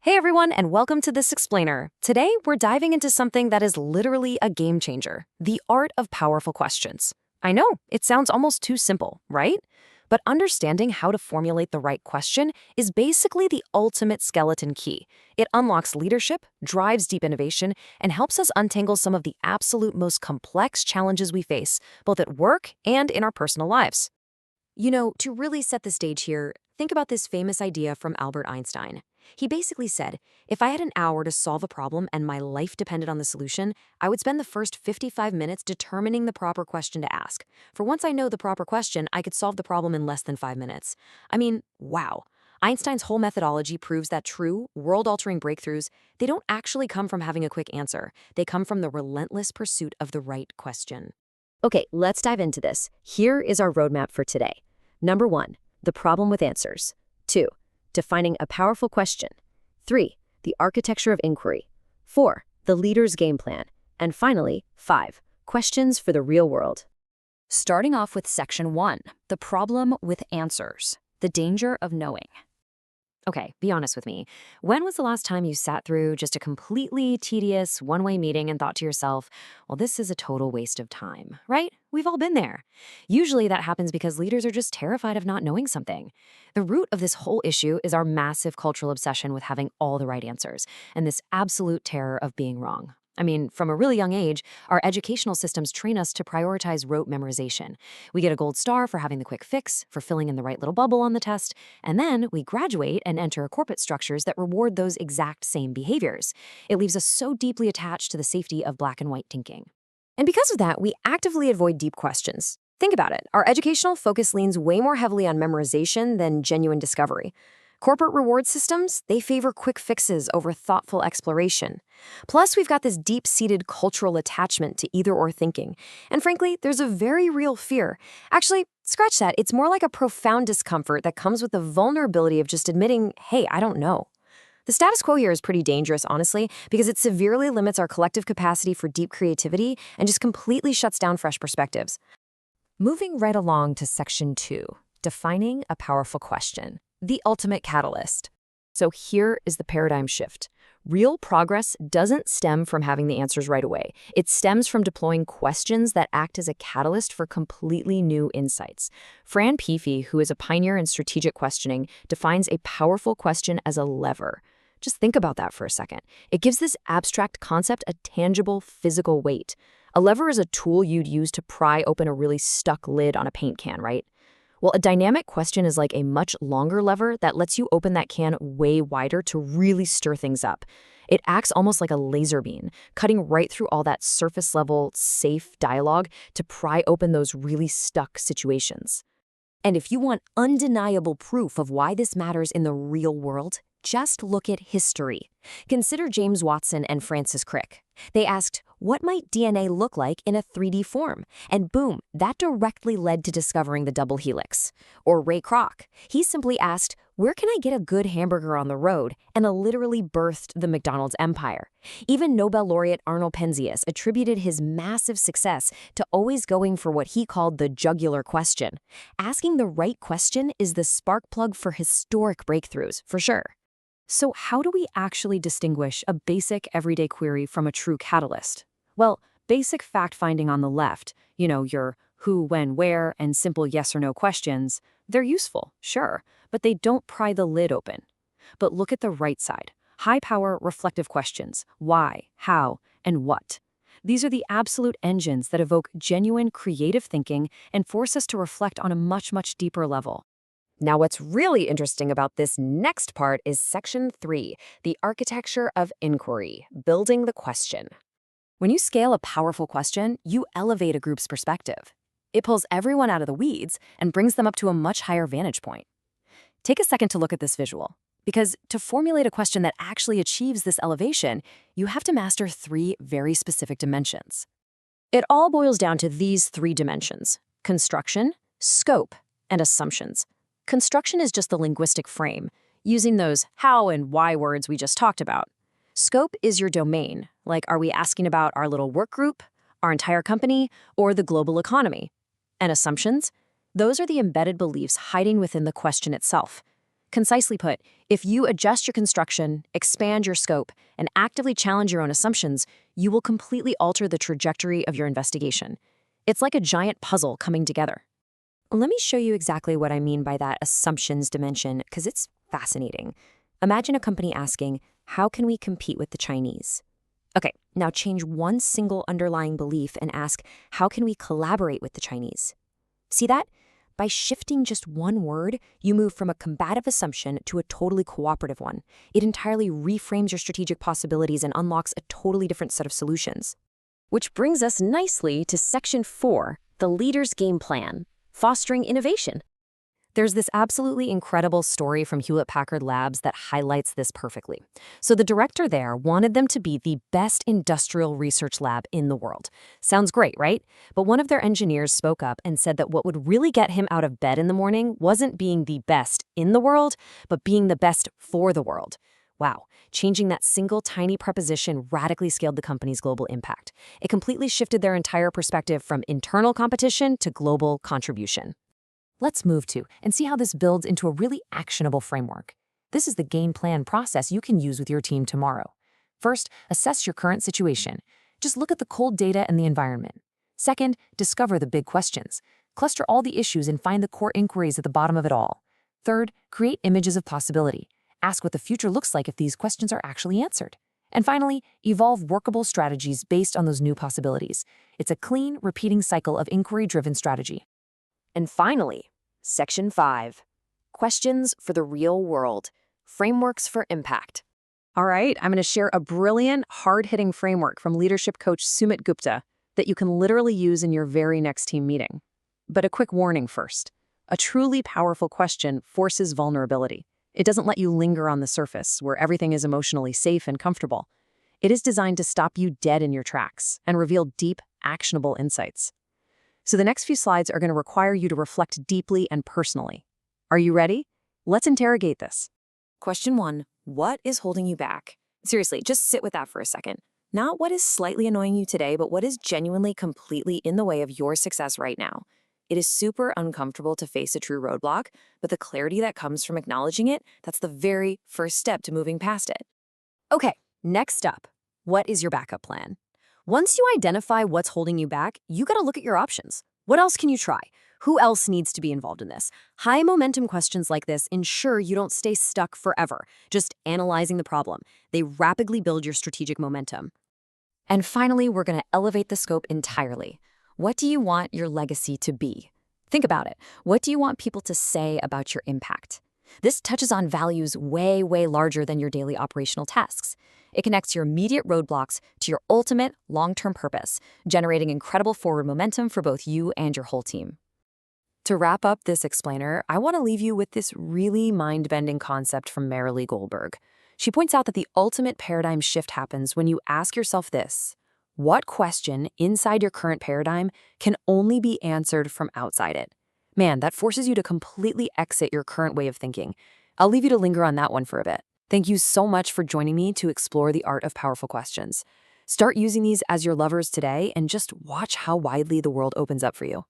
Hey everyone, and welcome to This Explainer. Today, we're diving into something that is literally a game changer, the art of powerful questions. I know, it sounds almost too simple, right? But understanding how to formulate the right question is basically the ultimate skeleton key. It unlocks leadership, drives deep innovation, and helps us untangle some of the absolute most complex challenges we face, both at work and in our personal lives. To really set the stage here, think about this famous idea from Albert Einstein. He basically said, if I had an hour to solve a problem and my life depended on the solution, I would spend the first 55 minutes determining the proper question to ask. For once I know the proper question, I could solve the problem in less than 5 minutes. I mean, wow. Einstein's whole methodology proves that true, world-altering breakthroughs, they don't actually come from having a quick answer. They come from the relentless pursuit of the right question. Okay, let's dive into this. Here is our roadmap for today. Number 1, the problem with answers. 2, defining a powerful question. 3, the architecture of inquiry. 4, the leader's game plan. And finally, 5, questions for the real world. Starting off with section 1, the problem with answers, the danger of knowing. Okay, be honest with me. When was the last time you sat through just a completely tedious one-way meeting and thought to yourself, well, this is a total waste of time, right? We've all been there. Usually that happens because leaders are just terrified of not knowing something. The root of this whole issue is our massive cultural obsession with having all the right answers and this absolute terror of being wrong. I mean, from a really young age, our educational systems train us to prioritize rote memorization. We get a gold star for having the quick fix, for filling in the right little bubble on the test, and then we graduate and enter corporate structures that reward those exact same behaviors. It leaves us so deeply attached to the safety of black and white thinking. And because of that, we actively avoid deep questions. Think about it. Our educational focus leans way more heavily on memorization than genuine discovery. Corporate reward systems, they favor quick fixes over thoughtful exploration. Plus, we've got this deep-seated cultural attachment to either-or thinking. And frankly, there's a very real fear. Actually, scratch that. It's more like a profound discomfort that comes with the vulnerability of just admitting, hey, I don't know. The status quo here is pretty dangerous, honestly, because it severely limits our collective capacity for deep creativity and just completely shuts down fresh perspectives. Moving right along to section 2, defining a powerful question. The ultimate catalyst. So here is the paradigm shift. Real progress doesn't stem from having the answers right away. It stems from deploying questions that act as a catalyst for completely new insights. Fran Peafy, who is a pioneer in strategic questioning, defines a powerful question as a lever. Just think about that for a second. It gives this abstract concept a tangible, physical weight. A lever is a tool you'd use to pry open a really stuck lid on a paint can, right? Well, a dynamic question is like a much longer lever that lets you open that can way wider to really stir things up. It acts almost like a laser beam, cutting right through all that surface-level, safe dialogue to pry open those really stuck situations. And if you want undeniable proof of why this matters in the real world, just look at history. Consider James Watson and Francis Crick. They asked, what might DNA look like in a 3D form? And boom, that directly led to discovering the double helix. Or Ray Kroc. He simply asked, where can I get a good hamburger on the road? And literally birthed the McDonald's empire. Even Nobel laureate Arnold Penzias attributed his massive success to always going for what he called the jugular question. Asking the right question is the spark plug for historic breakthroughs, for sure. So how do we actually distinguish a basic everyday query from a true catalyst? Well, basic fact-finding on the left, your who, when, where, and simple yes or no questions, they're useful, sure, but they don't pry the lid open. But look at the right side. High-power, reflective questions. Why, how, and what? These are the absolute engines that evoke genuine creative thinking and force us to reflect on a much, much deeper level. Now, what's really interesting about this next part is section 3, the architecture of inquiry, building the question. When you scale a powerful question, you elevate a group's perspective. It pulls everyone out of the weeds and brings them up to a much higher vantage point. Take a second to look at this visual, because to formulate a question that actually achieves this elevation, you have to master 3 very specific dimensions. It all boils down to these 3 dimensions: construction, scope, and assumptions. Construction is just the linguistic frame, using those how and why words we just talked about. Scope is your domain, like are we asking about our little work group, our entire company, or the global economy? And assumptions? Those are the embedded beliefs hiding within the question itself. Concisely put, if you adjust your construction, expand your scope, and actively challenge your own assumptions, you will completely alter the trajectory of your investigation. It's like a giant puzzle coming together. Let me show you exactly what I mean by that assumptions dimension, because it's fascinating. Imagine a company asking, how can we compete with the Chinese? Okay, now change one single underlying belief and ask, how can we collaborate with the Chinese? See that? By shifting just one word, you move from a combative assumption to a totally cooperative one. It entirely reframes your strategic possibilities and unlocks a totally different set of solutions. Which brings us nicely to Section 4, the leader's game plan, fostering innovation. There's this absolutely incredible story from Hewlett-Packard Labs that highlights this perfectly. So the director there wanted them to be the best industrial research lab in the world. Sounds great, right? But one of their engineers spoke up and said that what would really get him out of bed in the morning wasn't being the best in the world, but being the best for the world. Wow, changing that single tiny preposition radically scaled the company's global impact. It completely shifted their entire perspective from internal competition to global contribution. Let's move to and see how this builds into a really actionable framework. This is the game plan process you can use with your team tomorrow. First, assess your current situation. Just look at the cold data and the environment. Second, discover the big questions. Cluster all the issues and find the core inquiries at the bottom of it all. Third, create images of possibility. Ask what the future looks like if these questions are actually answered. And finally, evolve workable strategies based on those new possibilities. It's a clean, repeating cycle of inquiry-driven strategy. And finally, Section 5, questions for the real world, frameworks for impact. All right, I'm going to share a brilliant, hard-hitting framework from leadership coach Sumit Gupta that you can literally use in your very next team meeting. But a quick warning first. A truly powerful question forces vulnerability. It doesn't let you linger on the surface, where everything is emotionally safe and comfortable. It is designed to stop you dead in your tracks and reveal deep, actionable insights. So the next few slides are going to require you to reflect deeply and personally. Are you ready? Let's interrogate this. Question 1, what is holding you back? Seriously, just sit with that for a second. Not what is slightly annoying you today, but what is genuinely completely in the way of your success right now. It is super uncomfortable to face a true roadblock, but the clarity that comes from acknowledging it, that's the very first step to moving past it. Okay, next up, what is your backup plan? Once you identify what's holding you back, you gotta look at your options. What else can you try? Who else needs to be involved in this? High momentum questions like this ensure you don't stay stuck forever, just analyzing the problem. They rapidly build your strategic momentum. And finally, we're gonna elevate the scope entirely. What do you want your legacy to be? Think about it. What do you want people to say about your impact? This touches on values way, way larger than your daily operational tasks. It connects your immediate roadblocks to your ultimate long-term purpose, generating incredible forward momentum for both you and your whole team. To wrap up this explainer, I want to leave you with this really mind-bending concept from Marilee Goldberg. She points out that the ultimate paradigm shift happens when you ask yourself this: what question inside your current paradigm can only be answered from outside it? Man, that forces you to completely exit your current way of thinking. I'll leave you to linger on that one for a bit. Thank you so much for joining me to explore the art of powerful questions. Start using these as your levers today and just watch how widely the world opens up for you.